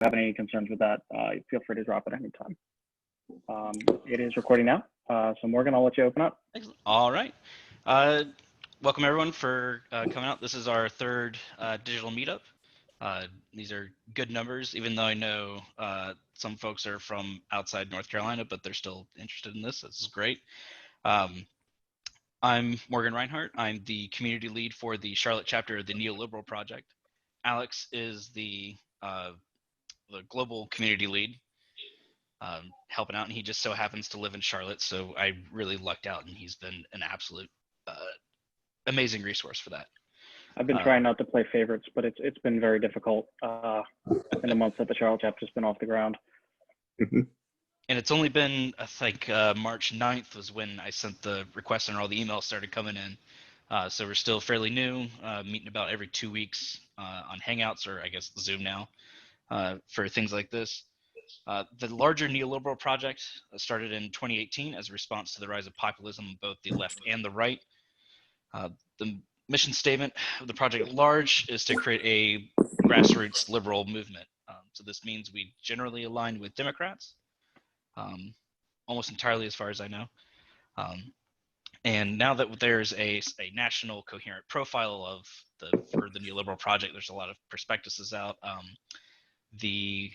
have any concerns with that, feel free to drop it anytime. It is recording now. So Morgan, I'll let you open up. Excellent. All right. Welcome everyone for coming out. This is our third digital meetup. These are good numbers, even though I know some folks are from outside North Carolina, but they're still interested in this. This is great. I'm Morgan Reinhardt. I'm the community lead for the Charlotte chapter of the Neoliberal Project. Alex is the global community lead, helping out, and he just so happens to live in Charlotte, so I really lucked out, and he's been an absolute amazing resource for that. I've been trying not to play favorites, but it's been very difficult in the months that the Charlotte chapter's been off the ground. And it's only been, I think, March 9th was when I sent the request and all the emails started coming in. So we're still fairly new, meeting about every 2 weeks on Hangouts, or I guess Zoom now, for things like this. The larger neoliberal project started in 2018 as a response to the rise of populism on both the left and the right. The mission statement of the project at large is to create a grassroots liberal movement. So this means we generally align with Democrats, almost entirely as far as I know. And now that there's a national coherent profile for the neoliberal project, there's a lot of prospectuses out.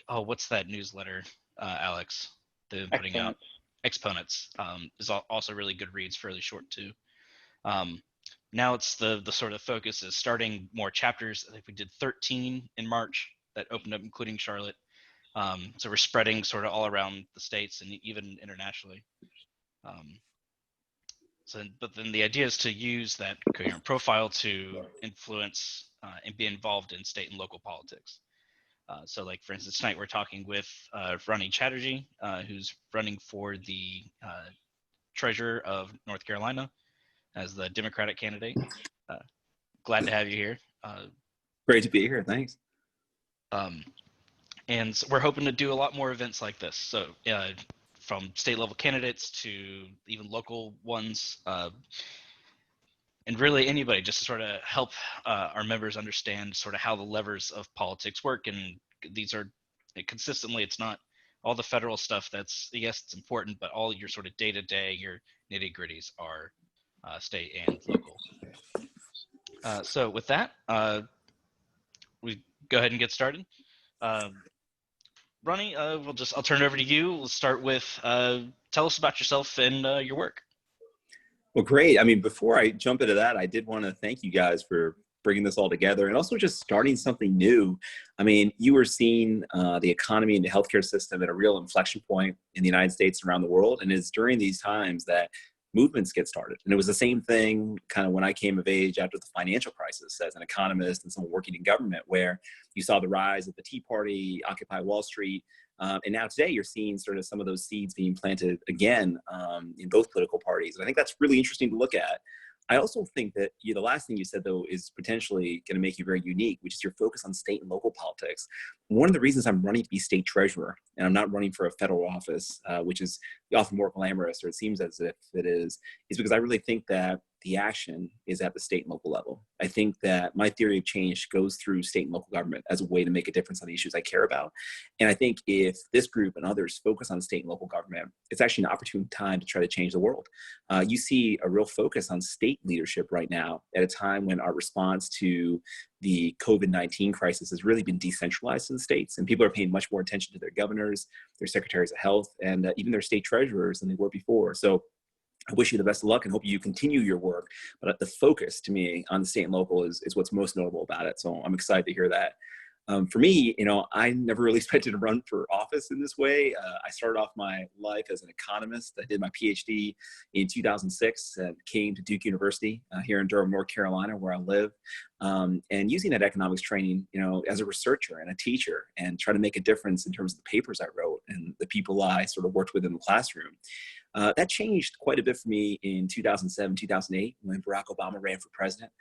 What's that newsletter, Alex? The putting out Exponents is also really good reads, fairly short too. Now it's the sort of focus is starting more chapters. I think we did 13 in March that opened up, including Charlotte. So we're spreading sort of all around the states and even internationally. But then the idea is to use that coherent profile to influence and be involved in state and local politics. So like, for instance, tonight we're talking with Chatterji, who's running for the treasurer of North Carolina as the Democratic candidate. Glad to have you here. Great to be here, thanks. And so we're hoping to do a lot more events like this. So from state level candidates to even local ones, and really anybody, just to sort of help our members understand sort of how the levers of politics work. And these are consistently, it's not all the federal stuff that's, yes, it's important, but all your sort of day-to-day, your nitty-gritties are state and local. So with that, we go ahead and get started. Ronnie, I'll turn it over to you. We'll start with, tell us about yourself and your work. Well, great. I mean, before I jump into that, I did want to thank you guys for bringing this all together and also just starting something new. I mean, you were seeing the economy and the healthcare system at a real inflection point in the United States and around the world. And it's during these times that movements get started. And it was the same thing kind of when I came of age after the financial crisis as an economist and someone working in government, where you saw the rise of the Tea Party, Occupy Wall Street. And now today you're seeing sort of some of those seeds being planted again in both political parties. And I think that's really interesting to look at. I also think that the last thing you said, though, is potentially going to make you very unique, which is your focus on state and local politics. One of the reasons I'm running to be state treasurer, and I'm not running for a federal office, which is often more glamorous, or it seems as if it is because I really think that the action is at the state and local level. I think that my theory of change goes through state and local government as a way to make a difference on the issues I care about. And I think if this group and others focus on state and local government, it's actually an opportune time to try to change the world. You see a real focus on state leadership right now at a time when our response to the COVID-19 crisis has really been decentralized in the states, and people are paying much more attention to their governors, their secretaries of health, and even their state treasurers than they were before. So I wish you the best of luck and hope you continue your work. But the focus to me on the state and local is what's most notable about it. So I'm excited to hear that. For me, I never really expected to run for office in this way. I started off my life as an economist. I did my PhD in 2006 and came to Duke University here in Durham, North Carolina, where I live. And using that economics training, as a researcher and a teacher, and try to make a difference in terms of the papers I wrote and the people I sort of worked with in the classroom. That changed quite a bit for me in 2007, 2008, when Barack Obama ran for president.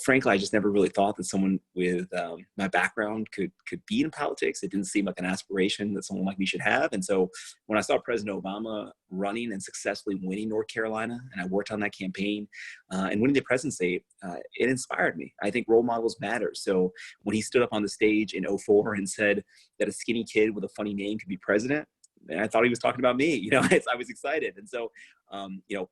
frankly, I just never really thought that someone with my background could be in politics. It didn't seem like an aspiration that someone like me should have. And so when I saw President Obama running and successfully winning North Carolina, and I worked on that campaign and winning the presidency, it inspired me. I think role models matter. So when he stood up on the stage in '04 and said that a skinny kid with a funny name could be president, and I thought he was talking about me. I was excited. And so,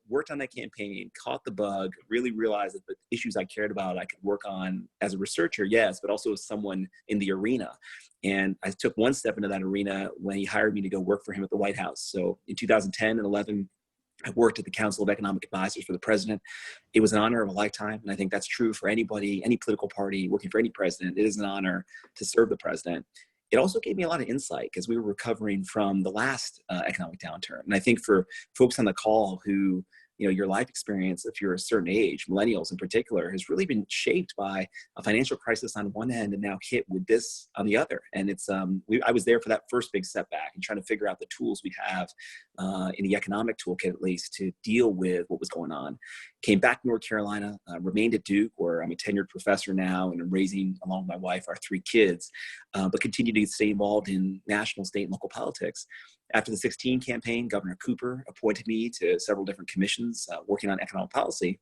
worked on that campaign, caught the bug, really realized that the issues I cared about, I could work on as a researcher, yes, but also as someone in the arena. And I took one step into that arena when he hired me to go work for him at the White House. So in 2010 and 11, I worked at the Council of Economic Advisors for the president. It was an honor of a lifetime. And I think that's true for anybody, any political party working for any president. It is an honor to serve the president. It also gave me a lot of insight because we were recovering from the last economic downturn. And I think for folks on the call who, your life experience, if you're a certain age, millennials in particular, has really been shaped by a financial crisis on one end and now hit with this on the other. And it's, I was there for that first big setback and trying to figure out the tools we have in the economic toolkit, at least, to deal with what was going on. Came back to North Carolina, remained at Duke, where I'm a tenured professor now, and I'm raising, along with my wife, our 3 kids, but continue to stay involved in national, state, and local politics. After the 2016 campaign, Governor Cooper appointed me to several different commissions working on economic policy.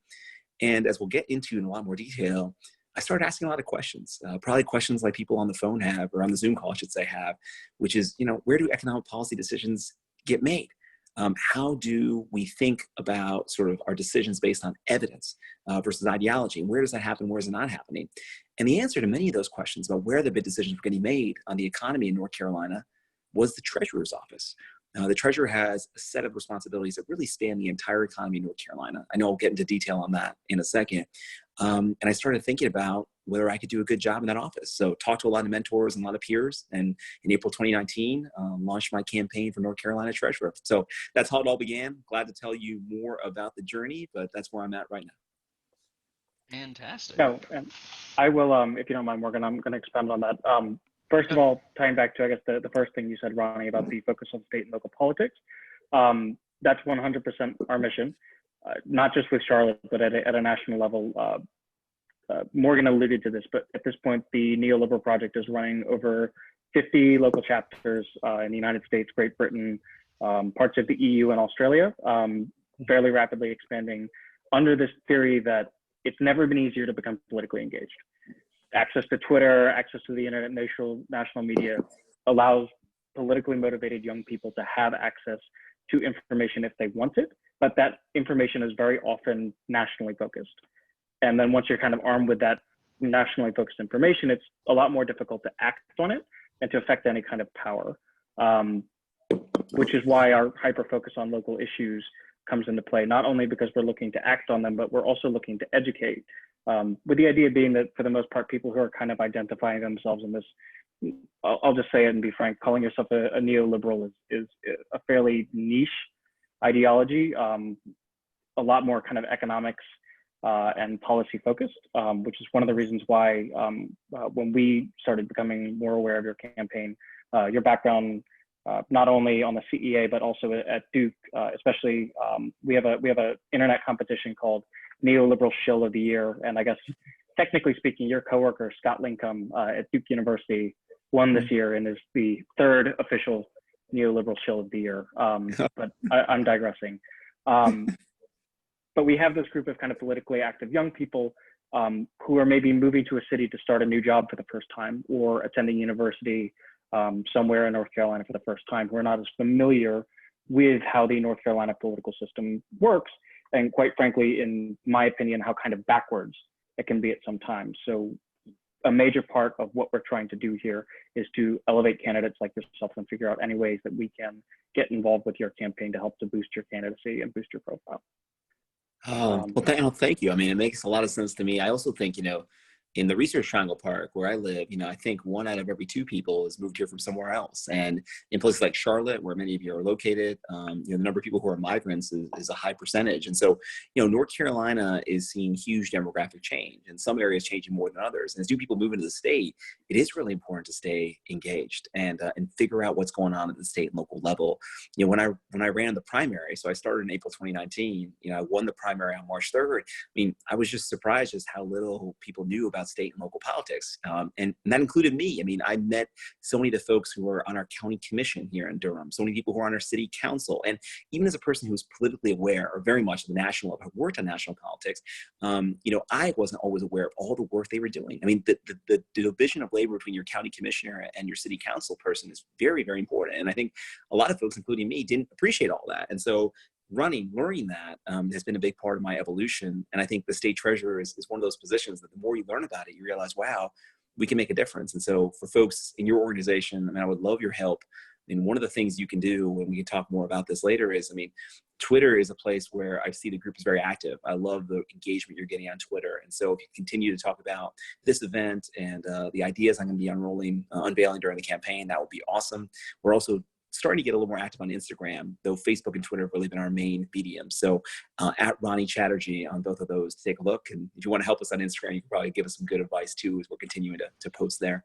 And as we'll get into in a lot more detail, I started asking a lot of questions, probably questions like people on the phone have, or on the Zoom call, I should say, have, which is, where do economic policy decisions get made? How do we think about sort of our decisions based on evidence versus ideology? And where does that happen? Where is it not happening? And the answer to many of those questions about where the big decisions were getting made on the economy in North Carolina was the Treasurer's office. The Treasurer has a set of responsibilities that really span the entire economy in North Carolina. I know I'll get into detail on that in a second. And I started thinking about whether I could do a good job in that office. So talked to a lot of mentors and a lot of peers. And in April 2019, launched my campaign for North Carolina Treasurer. So that's how it all began. Glad to tell you more about the journey, but that's where I'm at right now. Fantastic. No, and I will, if you don't mind, Morgan, I'm going to expand on that. First of all, tying back to, I guess, the first thing you said, Ronnie, about the focus on state and local politics, that's 100% our mission, not just with Charlotte, but at a national level. Morgan alluded to this, but at this point, the Neoliberal Project is running over 50 local chapters in the United States, Great Britain, parts of the EU and Australia, fairly rapidly expanding under this theory that it's never been easier to become politically engaged. Access to Twitter, access to the internet, national media allows politically motivated young people to have access to information if they want it, but that information is very often nationally focused. And then once you're kind of armed with that nationally focused information, it's a lot more difficult to act on it and to affect any kind of power, which is why our hyper focus on local issues comes into play, not only because we're looking to act on them, but we're also looking to educate. With the idea being that, for the most part, people who are kind of identifying themselves in this, I'll just say it and be frank, calling yourself a neoliberal is a fairly niche ideology, a lot more kind of economics and policy focused, which is one of the reasons why when we started becoming more aware of your campaign, your background, not only on the CEA, but also at Duke, especially we have a internet competition called Neoliberal Shill of the Year. And I guess, technically speaking, your coworker, Scott Lincoln at Duke University, won this year and is the 3rd official Neoliberal Shill of the Year. But I'm digressing. But we have this group of kind of politically active young people who are maybe moving to a city to start a new job for the first time, or attending university somewhere in North Carolina for the first time, who are not as familiar with how the North Carolina political system works. And quite frankly, in my opinion, how kind of backwards it can be at some times. So a major part of what we're trying to do here is to elevate candidates like yourself and figure out any ways that we can get involved with your campaign to help to boost your candidacy and boost your profile. Well, thank you. I mean, it makes a lot of sense to me. I also think, in the Research Triangle Park where I live, I think 1 out of every 2 people has moved here from somewhere else. And in places like Charlotte, where many of you are located, the number of people who are migrants is a high percentage. And so, North Carolina is seeing huge demographic change, and some areas changing more than others. And as new people move into the state, it is really important to stay engaged and figure out what's going on at the state and local level. When I ran the primary, so I started in April 2019, I won the primary on March 3rd. I was just surprised just how little people knew about state and local politics. And that included me. I met so many of the folks who were on our county commission here in Durham, so many people who are on our city council. And even as a person who's politically aware, or very much the national level, have worked on national politics, I wasn't always aware of all the work they were doing. The division of labor between your county commissioner and your city council person is very, very important. And I think a lot of folks, including me, didn't appreciate all that. And so learning that has been a big part of my evolution. And I think the state treasurer is one of those positions that the more you learn about it, you realize, wow, we can make a difference. And so for folks in your organization, I would love your help. One of the things you can do, and we can talk more about this later, is, Twitter is a place where I see the group is very active. I love the engagement you're getting on Twitter. And so if you continue to talk about this event and the ideas I'm going to be unveiling during the campaign, that would be awesome. We're also starting to get a little more active on Instagram, though Facebook and Twitter have really been our main medium. So at Ronnie Chatterji on both of those to take a look. And if you want to help us on Instagram, you can probably give us some good advice too, as we're continuing to post there.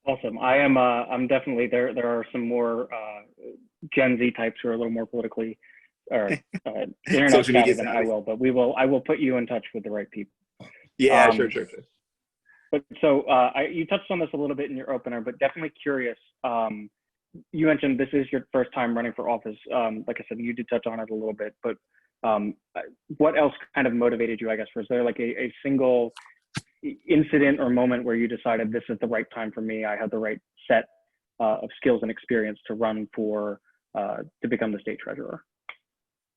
Awesome. I'm definitely there. There are some more Gen Z types who are a little more politically or internet savvy than I will, but I will put you in touch with the right people. Yeah, sure. But so you touched on this a little bit in your opener, but definitely curious. You mentioned this is your first time running for office. Like I said, you did touch on it a little bit, but what else kind of motivated you, I guess? Was there like a single incident or moment where you decided this is the right time for me? I had the right set of skills and experience to run for, to become the state treasurer?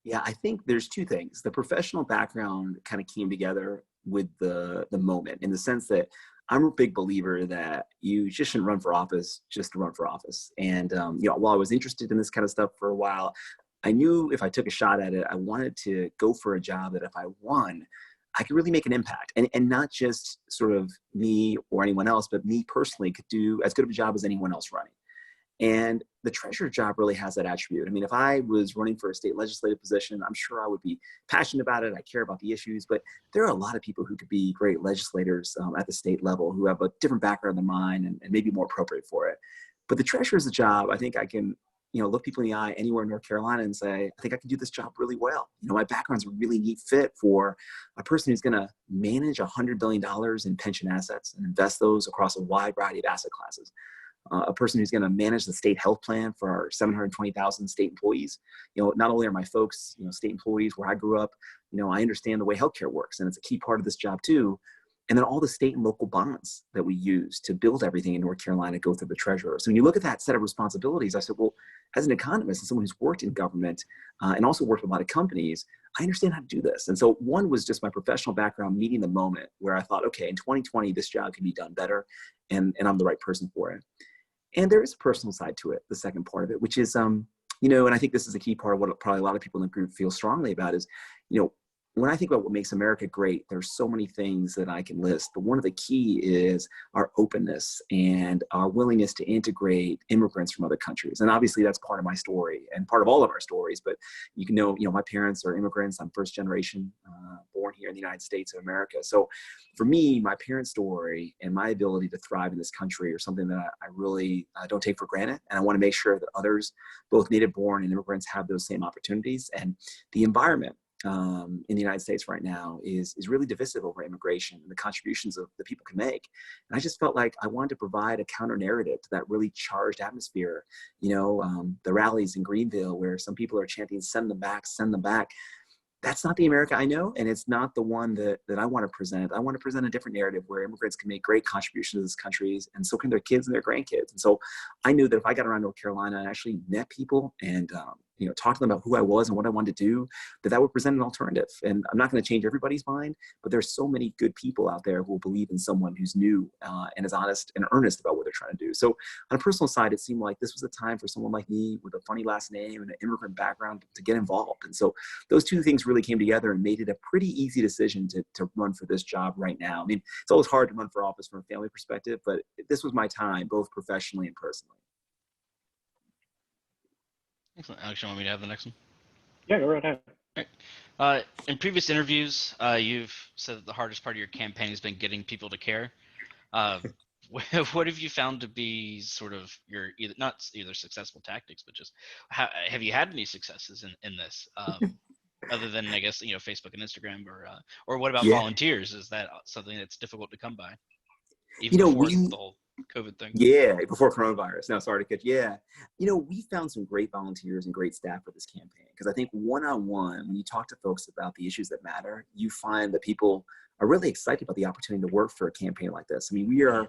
Yeah, I think there's 2 things. The professional background kind of came together with the moment, in the sense that I'm a big believer that you just shouldn't run for office just to run for office. And while I was interested in this kind of stuff for a while, I knew if I took a shot at it, I wanted to go for a job that if I won, I could really make an impact, and not just sort of me or anyone else, but me personally could do as good of a job as anyone else running. And the treasurer job really has that attribute. If I was running for a state legislative position, I'm sure I would be passionate about it. I care about the issues, but there are a lot of people who could be great legislators at the state level who have a different background than mine and maybe more appropriate for it. But the treasurer's a job I think I can, look people in the eye anywhere in North Carolina and say, I think I can do this job really well. My background's a really neat fit for a person who's going to manage $100 billion in pension assets and invest those across a wide variety of asset classes. A person who's going to manage the state health plan for our 720,000 state employees. Not only are my folks, state employees where I grew up, I understand the way healthcare works, and it's a key part of this job too. And then all the state and local bonds that we use to build everything in North Carolina go through the treasurer. So when you look at that set of responsibilities, I said, well, as an economist and someone who's worked in government and also worked with a lot of companies, I understand how to do this. And so one was just my professional background meeting the moment where I thought, okay, in 2020, this job can be done better, and I'm the right person for it. And there is a personal side to it, the second part of it, which is, and I think this is a key part of what probably a lot of people in the group feel strongly about is, when I think about what makes America great, there's so many things that I can list, but one of the key is our openness and our willingness to integrate immigrants from other countries. And obviously that's part of my story and part of all of our stories, but my parents are immigrants. I'm first generation, born here in the United States of America. So for me, my parents' story and my ability to thrive in this country are something that I really don't take for granted. And I want to make sure that others, both native born and immigrants, have those same opportunities. And the environment in the United States right now is really divisive over immigration and the contributions of the people can make. And I just felt like I wanted to provide a counter narrative to that really charged atmosphere. The rallies in Greenville where some people are chanting, send them back, send them back. That's not the America I know, and it's not the one that I want to present. I want to present a different narrative where immigrants can make great contributions to this country, and so can their kids and their grandkids. And so I knew that if I got around North Carolina and actually met people and talk to them about who I was and what I wanted to do, that would present an alternative. And I'm not going to change everybody's mind, but there's so many good people out there who will believe in someone who's new and is honest and earnest about what they're trying to do. So on a personal side, it seemed like this was a time for someone like me with a funny last name and an immigrant background to get involved. And so those two things really came together and made it a pretty easy decision to run for this job right now. I mean, it's always hard to run for office from a family perspective, but this was my time, both professionally and personally. Excellent. Alex, you want me to have the next one? Yeah, go right ahead. In previous interviews, you've said that the hardest part of your campaign has been getting people to care. What have you found to be sort of your not either successful tactics, but just have you had any successes in this, other than, I guess, Facebook and Instagram, or what about volunteers? Is that something that's difficult to come by, even before the whole COVID thing? Yeah, before coronavirus. No, sorry to cut. Yeah. We found some great volunteers and great staff for this campaign, because I think one-on-one, when you talk to folks about the issues that matter, you find that people are really excited about the opportunity to work for a campaign like this. I mean, we are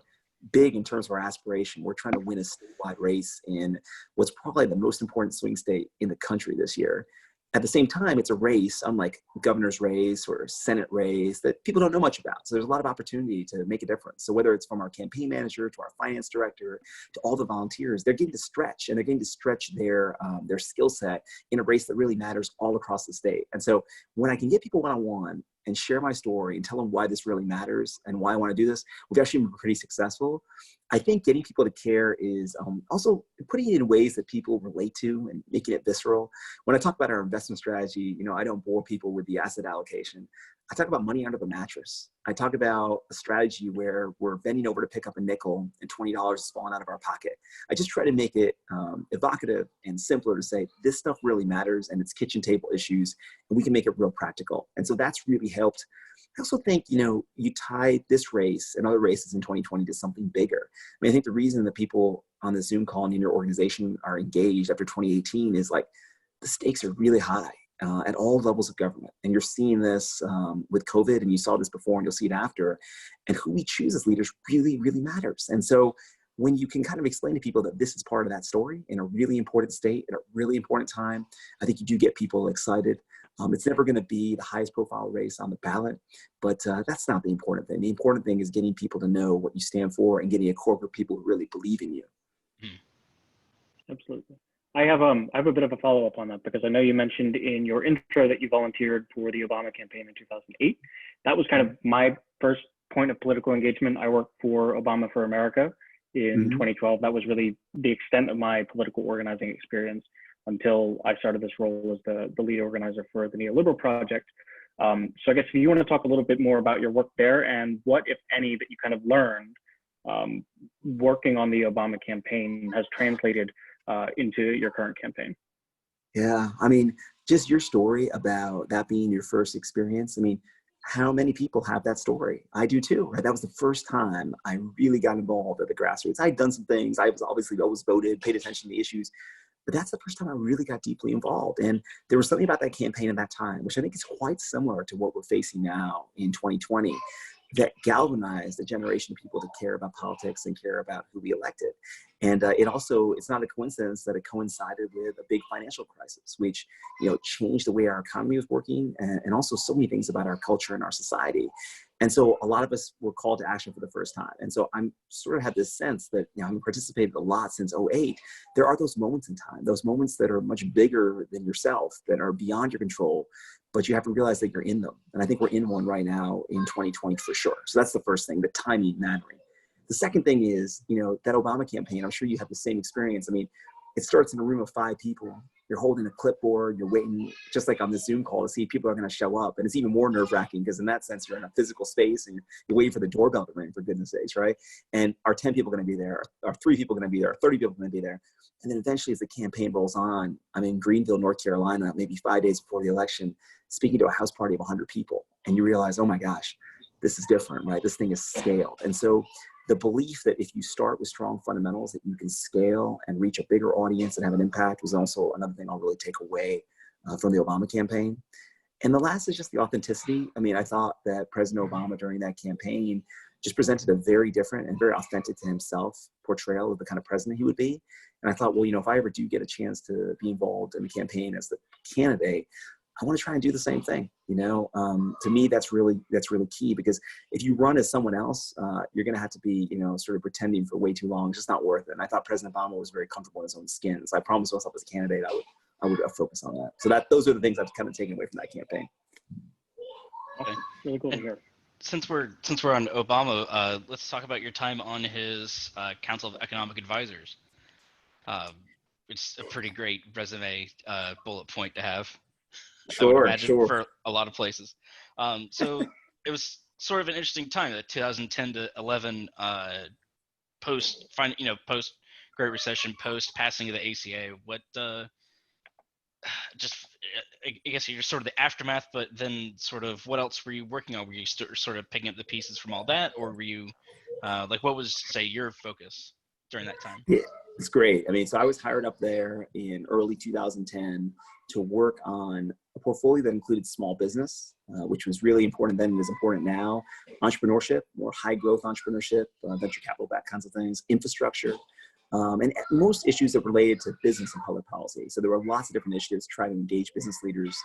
big in terms of our aspiration. We're trying to win a statewide race in what's probably the most important swing state in the country this year. At the same time, it's a race, unlike governor's race or Senate race, that people don't know much about. So there's a lot of opportunity to make a difference. So whether it's from our campaign manager to our finance director to all the volunteers, they're getting to stretch, and they're getting to stretch their skill set in a race that really matters all across the state. And so when I can get people one-on-one and share my story and tell them why this really matters and why I want to do this, we've actually been pretty successful. I think getting people to care is also putting it in ways that people relate to and making it visceral. When I talk about our investment strategy, I don't bore people with the asset allocation. I talk about money under the mattress. I talk about a strategy where we're bending over to pick up a nickel and $20 is falling out of our pocket. I just try to make it evocative and simpler to say this stuff really matters and it's kitchen table issues, and we can make it real practical. And so that's really helped. I also think, you tie this race and other races in 2020 to something bigger. I mean, I think the reason that people on the Zoom call and in your organization are engaged after 2018 is like the stakes are really high at all levels of government. And you're seeing this with COVID, and you saw this before and you'll see it after. And who we choose as leaders really, really matters. And so when you can kind of explain to people that this is part of that story in a really important state, at a really important time, I think you do get people excited. It's never going to be the highest profile race on the ballot, but that's not the important thing. The important thing is getting people to know what you stand for and getting a core group of people who really believe in you. Absolutely. I have a bit of a follow-up on that, because I know you mentioned in your intro that you volunteered for the Obama campaign in 2008. That was kind of my first point of political engagement. I worked for Obama for America in 2012. That was really the extent of my political organizing experience until I started this role as the lead organizer for the Neoliberal Project. So I guess if you want to talk a little bit more about your work there and what, if any, that you kind of learned working on the Obama campaign has translated into your current campaign. Yeah, I mean, just your story about that being your first experience. I mean, how many people have that story? I do too, right? That was the first time I really got involved at the grassroots. I had done some things. I was obviously always voted, paid attention to the issues, but that's the first time I really got deeply involved. And there was something about that campaign at that time, which I think is quite similar to what we're facing now in 2020, that galvanized a generation of people to care about politics and care about who we elected. And it's not a coincidence that it coincided with a big financial crisis, which, changed the way our economy was working, and also so many things about our culture and our society. And so a lot of us were called to action for the first time. And so I'm sort of had this sense that, I've participated a lot since 2008. There are those moments in time, those moments that are much bigger than yourself, that are beyond your control, but you have to realize that you're in them. And I think we're in one right now in 2020 for sure. So that's the first thing, the timing mattering. The second thing is, that Obama campaign, I'm sure you have the same experience. I mean, it starts in a room of 5 people. You're holding a clipboard, you're waiting, just like on the Zoom call, to see if people are going to show up. And it's even more nerve-wracking because in that sense, you're in a physical space and you're waiting for the doorbell to ring, for goodness sakes, right? And are 10 people going to be there? Are 3 people going to be there? Are 30 people going to be there? And then eventually, as the campaign rolls on, I'm in Greenville, North Carolina, maybe 5 days before the election, speaking to a house party of 100 people. And you realize, oh my gosh, this is different, right? This thing is scaled. And so the belief that if you start with strong fundamentals, that you can scale and reach a bigger audience and have an impact was also another thing I'll really take away from the Obama campaign. And the last is just the authenticity. I mean, I thought that President Obama during that campaign just presented a very different and very authentic to himself portrayal of the kind of president he would be. And I thought, well, if I ever do get a chance to be involved in the campaign as the candidate, I want to try and do the same thing. To me, that's really key, because if you run as someone else, you're going to have to be, sort of pretending for way too long. It's just not worth it. And I thought President Obama was very comfortable in his own skin. So I promised myself as a candidate, I would focus on that. So those are the things I've kind of taken away from that campaign. Okay. Really cool to hear. Since we're on Obama, let's talk about your time on his Council of Economic Advisors. It's a pretty great resume bullet point to have. I would imagine for a lot of places. So it was sort of an interesting time, that 2010 to 11, post Great Recession, post passing of the ACA. What I guess you're sort of the aftermath, but then sort of what else were you working on? Were you sort of picking up the pieces from all that, or were you what was, say, your focus during that time? Yeah, it's great. So I was hired up there in early 2010 to work on a portfolio that included small business, which was really important then and is important now, entrepreneurship, more high growth entrepreneurship, venture capital, that kinds of things, infrastructure, and most issues that related to business and public policy. So there were lots of different initiatives to try to engage business leaders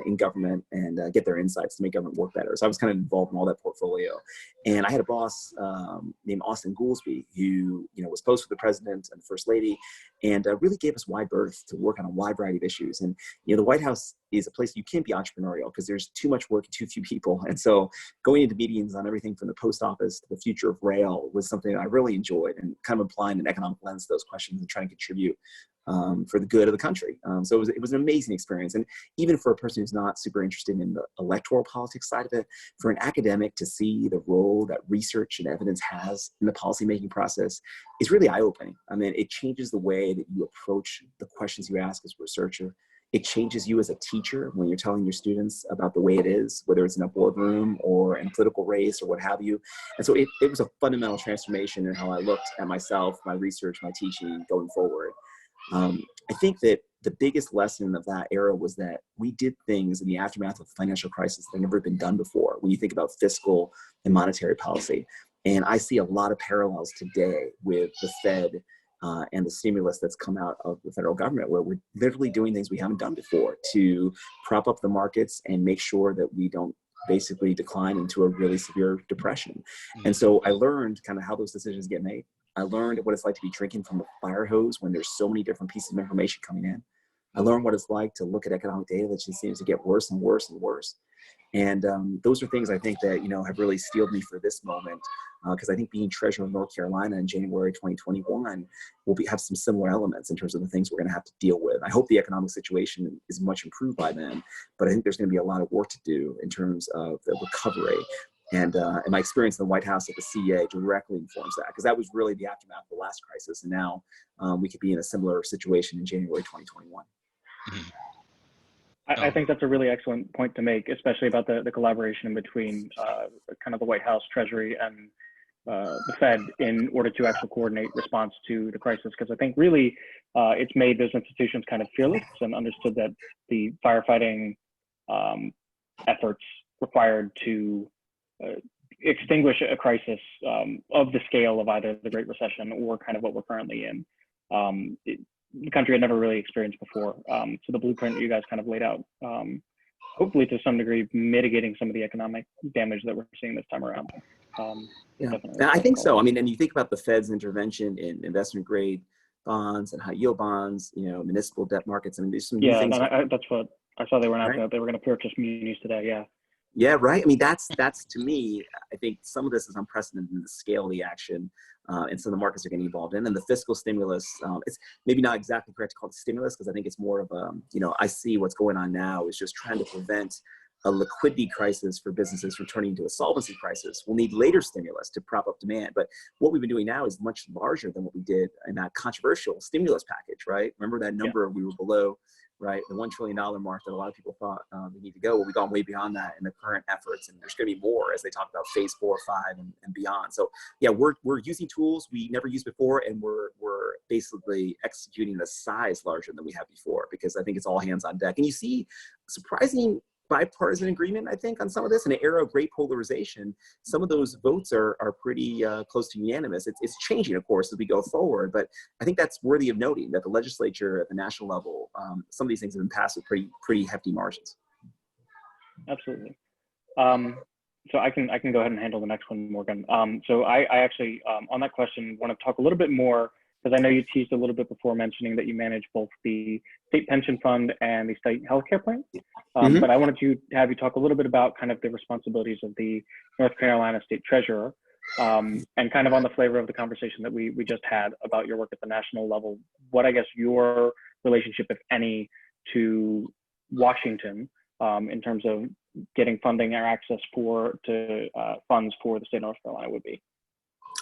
in government and get their insights to make government work better. So I was kind of involved in all that portfolio. And I had a boss named Austin Goolsbee, who was close with the president and the first lady, and really gave us wide berth to work on a wide variety of issues. And the White House is a place you can't be entrepreneurial because there's too much work and too few people. And so going into meetings on everything from the post office to the future of rail was something that I really enjoyed, and kind of applying an economic lens to those questions and trying to contribute for the good of the country. So it was an amazing experience. And even for a person who's not super interested in the electoral politics side of it, for an academic to see the role that research and evidence has in the policymaking process is really eye-opening. It changes the way that you approach the questions you ask as a researcher. It changes you as a teacher when you're telling your students about the way it is, whether it's in a boardroom or in a political race or what have you. And so it was a fundamental transformation in how I looked at myself, my research, my teaching going forward. I think that the biggest lesson of that era was that we did things in the aftermath of the financial crisis that had never been done before, when you think about fiscal and monetary policy. And I see a lot of parallels today with the Fed and the stimulus that's come out of the federal government, where we're literally doing things we haven't done before to prop up the markets and make sure that we don't basically decline into a really severe depression. And so I learned kind of how those decisions get made. I learned what it's like to be drinking from a fire hose when there's so many different pieces of information coming in. I learned what it's like to look at economic data that just seems to get worse and worse and worse. And those are things I think that, have really steeled me for this moment, because I think being treasurer of North Carolina in January 2021 will have some similar elements in terms of the things we're going to have to deal with. I hope the economic situation is much improved by then, but I think there's going to be a lot of work to do in terms of the recovery. And my experience in the White House at the CEA directly informs that, because that was really the aftermath of the last crisis. And now we could be in a similar situation in January 2021. Mm-hmm. I think that's a really excellent point to make, especially about the collaboration between kind of the White House, Treasury, and the Fed in order to actually coordinate response to the crisis. Because I think really it's made those institutions kind of fearless and understood that the firefighting efforts required to extinguish a crisis of the scale of either the Great Recession or kind of what we're currently in, the country had never really experienced before. So the blueprint that you guys kind of laid out, hopefully to some degree mitigating some of the economic damage that we're seeing this time around. Yeah, I think so. And you think about the Fed's intervention in investment grade bonds and high yield bonds, municipal debt markets. There's some new things. That's what I saw. They were announcing that they were going to purchase munis today. Yeah. Yeah, right. That's to me, I think some of this is unprecedented in the scale of the action, and some of the markets are getting involved in. And the fiscal stimulus, it's maybe not exactly correct to call it stimulus, because I think it's more of I see what's going on now is just trying to prevent a liquidity crisis for businesses from turning into a solvency crisis. We'll need later stimulus to prop up demand. But what we've been doing now is much larger than what we did in that controversial stimulus package, right? Remember that number we were below, right? The $1 trillion mark that a lot of people thought we need to go. Well, we've gone way beyond that in the current efforts, and there's going to be more as they talk about phase 4, 5, and beyond. So yeah, we're using tools we never used before, and we're basically executing a size larger than we have before, because I think it's all hands on deck. And you see surprising bipartisan agreement, I think, on some of this. In an era of great polarization, some of those votes are pretty close to unanimous. It's changing, of course, as we go forward, but I think that's worthy of noting that the legislature at the national level, some of these things have been passed with pretty hefty margins. Absolutely. So I can go ahead and handle the next one, Morgan. So I actually, on that question, want to talk a little bit more, because I know you teased a little bit before mentioning that you manage both the state pension fund and the state healthcare plan. But I wanted to have you talk a little bit about kind of the responsibilities of the North Carolina state treasurer, and kind of on the flavor of the conversation that we just had about your work at the national level, what I guess your relationship, if any, to Washington in terms of getting funding or access to funds for the state of North Carolina would be.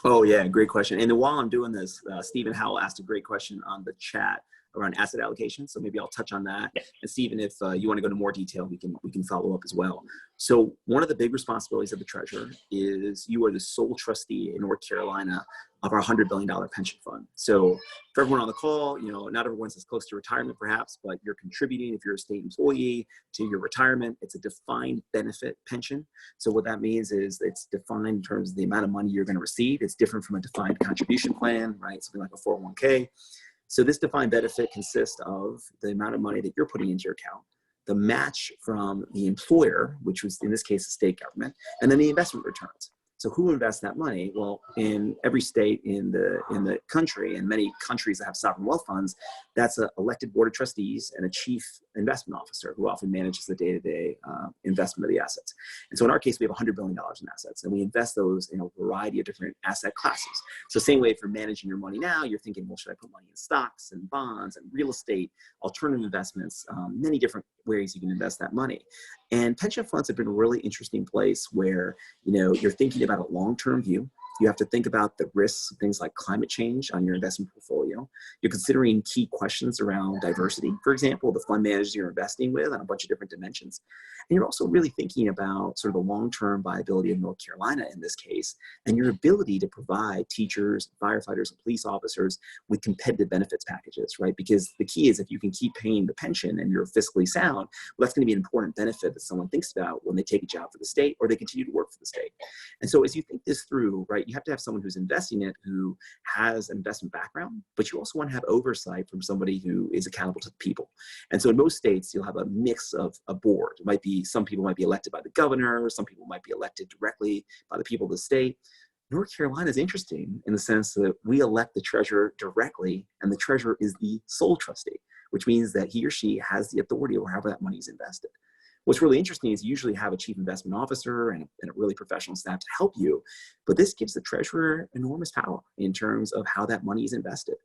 Oh yeah, great question. And then while I'm doing this, Stephen Howell asked a great question on the chat around asset allocation. So maybe I'll touch on that. Yes. And Stephen, if you want to go into more detail, we can follow up as well. So one of the big responsibilities of the treasurer is you are the sole trustee in North Carolina of our $100 billion pension fund. So for everyone on the call, not everyone's as close to retirement perhaps, but you're contributing, if you're a state employee, to your retirement. It's a defined benefit pension. So what that means is it's defined in terms of the amount of money you're going to receive. It's different from a defined contribution plan, right? Something like a 401k. So this defined benefit consists of the amount of money that you're putting into your account, the match from the employer, which was in this case the state government, and then the investment returns. So who invests that money? Well, in every state in the country, and many countries that have sovereign wealth funds, that's an elected board of trustees and a chief investment officer who often manages the day-to-day investment of the assets. And so in our case, we have $100 billion in assets, and we invest those in a variety of different asset classes. So same way, if you're managing your money now, you're thinking, well, should I put money in stocks and bonds and real estate, alternative investments, many different ways you can invest that money. And pension funds have been a really interesting place where, you're thinking about a long-term view. You have to think about the risks of things like climate change on your investment portfolio. You're considering key questions around diversity, for example, the fund managers you're investing with on a bunch of different dimensions. And you're also really thinking about sort of the long-term viability of North Carolina in this case, and your ability to provide teachers, firefighters, and police officers with competitive benefits packages, right? Because the key is if you can keep paying the pension and you're fiscally sound, well, that's going to be an important benefit that someone thinks about when they take a job for the state or they continue to work for the state. And so as you think this through, right, you have to have someone who's investing it who has an investment background, but you also want to have oversight from somebody who is accountable to the people. And so in most states, you'll have a mix of a board. It might be, some people might be elected by the governor, some people might be elected directly by the people of the state. North Carolina is interesting in the sense that we elect the treasurer directly, and the treasurer is the sole trustee, which means that he or she has the authority over how that money is invested. What's really interesting is you usually have a chief investment officer and a really professional staff to help you, but this gives the treasurer enormous power in terms of how that money is invested.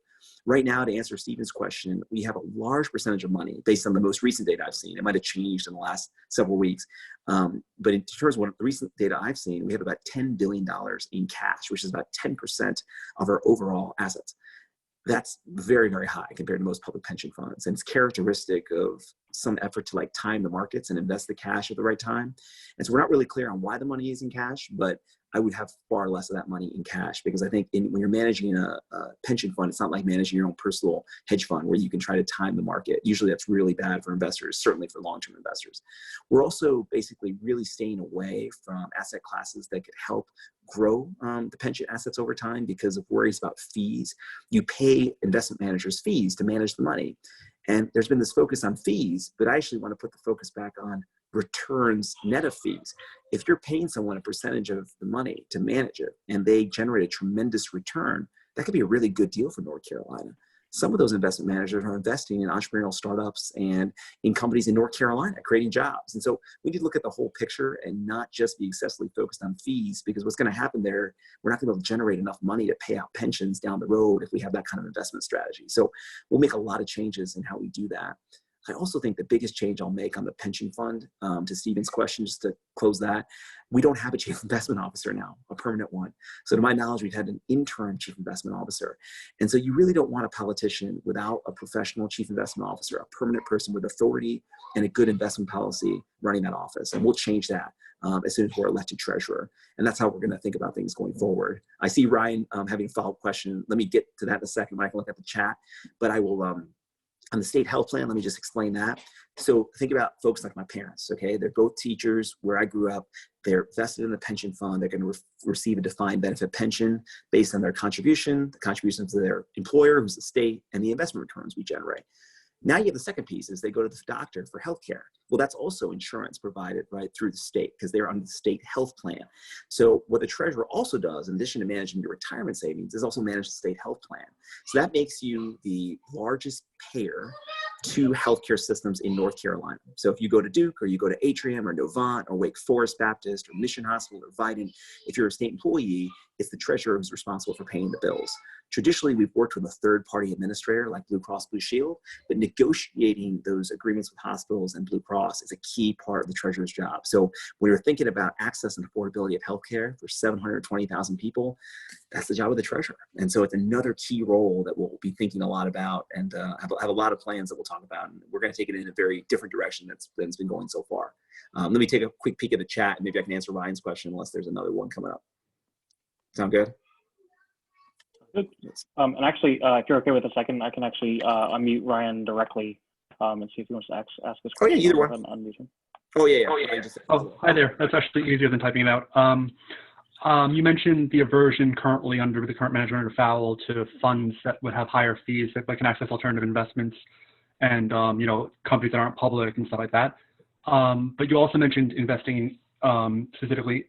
Right now, to answer Stephen's question, we have a large percentage of money based on the most recent data I've seen. It might have changed in the last several weeks, but in terms of the recent data I've seen, we have about $10 billion in cash, which is about 10% of our overall assets. That's very, very high compared to most public pension funds. And it's characteristic of some effort to time the markets and invest the cash at the right time. And so we're not really clear on why the money is in cash, but I would have far less of that money in cash, because I think when you're managing a pension fund, it's not like managing your own personal hedge fund where you can try to time the market. Usually that's really bad for investors, certainly for long-term investors. We're also basically really staying away from asset classes that could help grow the pension assets over time because of worries about fees. You pay investment managers fees to manage the money. And there's been this focus on fees, but I actually want to put the focus back on returns net of fees. If you're paying someone a percentage of the money to manage it and they generate a tremendous return, that could be a really good deal for North Carolina. Some of those investment managers are investing in entrepreneurial startups and in companies in North Carolina, creating jobs. And so we need to look at the whole picture and not just be excessively focused on fees, because what's going to happen there, we're not going to be able to generate enough money to pay out pensions down the road if we have that kind of investment strategy. So we'll make a lot of changes in how we do that. I also think the biggest change I'll make on the pension fund, to Stephen's question, just to close that, we don't have a chief investment officer now, a permanent one. So to my knowledge, we've had an interim chief investment officer. And so you really don't want a politician without a professional chief investment officer, a permanent person with authority and a good investment policy running that office. And we'll change that as soon as we're elected treasurer. And that's how we're going to think about things going forward. I see Ryan having a follow-up question. Let me get to that in a second when I can look at the chat, but I will On the state health plan, let me just explain that. So think about folks like my parents, okay? They're both teachers where I grew up. They're vested in the pension fund. They're going to receive a defined benefit pension based on their contribution, the contributions to their employer, who's the state, and the investment returns we generate. Now you have the second piece is they go to the doctor for healthcare. Well, that's also insurance provided right through the state because they're under the state health plan. So what the treasurer also does, in addition to managing your retirement savings, is also manage the state health plan. So that makes you the largest payer to healthcare systems in North Carolina. So if you go to Duke or you go to Atrium or Novant or Wake Forest Baptist or Mission Hospital or Vidant, if you're a state employee, it's the treasurer who's responsible for paying the bills. Traditionally, we've worked with a third-party administrator like Blue Cross Blue Shield, but negotiating those agreements with hospitals and Blue Cross is a key part of the treasurer's job. So when you're thinking about access and affordability of healthcare for 720,000 people, that's the job of the treasurer. And so it's another key role that we'll be thinking a lot about and have a lot of plans that we'll talk about. And we're going to take it in a very different direction than it's been going so far. Let me take a quick peek at the chat and maybe I can answer Ryan's question unless there's another one coming up. Sound good? Good. And actually, if you're okay with a second, I can actually unmute Ryan directly and see if he wants to ask this question. Oh, yeah, either one. Oh, yeah. Oh, hi there. That's actually easier than typing it out. You mentioned the aversion currently under the current management of Fowle to funds that would have higher fees that can access alternative investments and, companies that aren't public and stuff like that. But you also mentioned investing specifically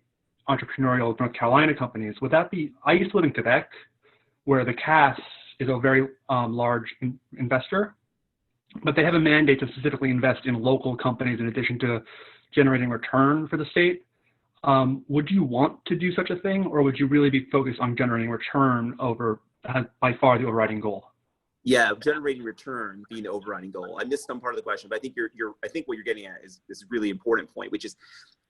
entrepreneurial North Carolina companies. Would that be, I used to live in Quebec, where the CAS is a very large investor, but they have a mandate to specifically invest in local companies in addition to generating return for the state. Would you want to do such a thing, or would you really be focused on generating return over by far the overriding goal? Yeah, generating return being the overriding goal. I missed some part of the question, but I think I think what you're getting at is a really important point, which is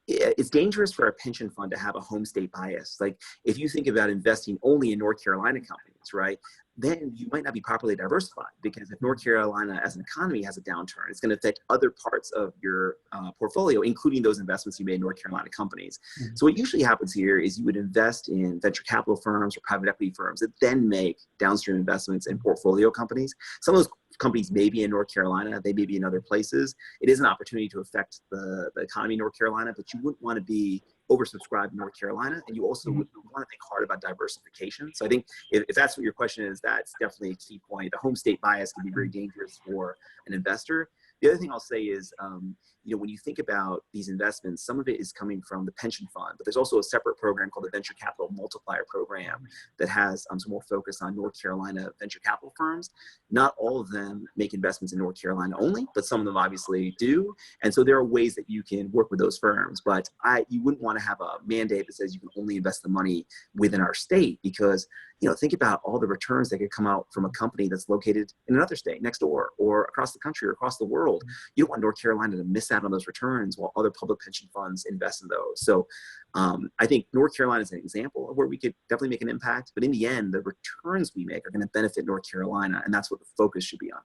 it's dangerous for a pension fund to have a home state bias. Like if you think about investing only in North Carolina companies, right, then you might not be properly diversified because if North Carolina as an economy has a downturn, it's going to affect other parts of your portfolio, including those investments you made in North Carolina companies. Mm-hmm. So what usually happens here is you would invest in venture capital firms or private equity firms that then make downstream investments in portfolio companies. Some of those companies may be in North Carolina, they may be in other places. It is an opportunity to affect the economy in North Carolina, but you wouldn't want to be oversubscribed in North Carolina, and you also would want to think hard about diversification. So I think if that's what your question is, that's definitely a key point. The home state bias can be very dangerous for an investor. The other thing I'll say is, when you think about these investments, some of it is coming from the pension fund, but there's also a separate program called the Venture Capital Multiplier Program that has some more focus on North Carolina venture capital firms. Not all of them make investments in North Carolina only, but some of them obviously do. And so there are ways that you can work with those firms, but you wouldn't want to have a mandate that says you can only invest the money within our state because, think about all the returns that could come out from a company that's located in another state next door or across the country or across the world. You don't want North Carolina to miss out on those returns while other public pension funds invest in those. So I think North Carolina is an example of where we could definitely make an impact, but in the end, the returns we make are going to benefit North Carolina, and that's what the focus should be on.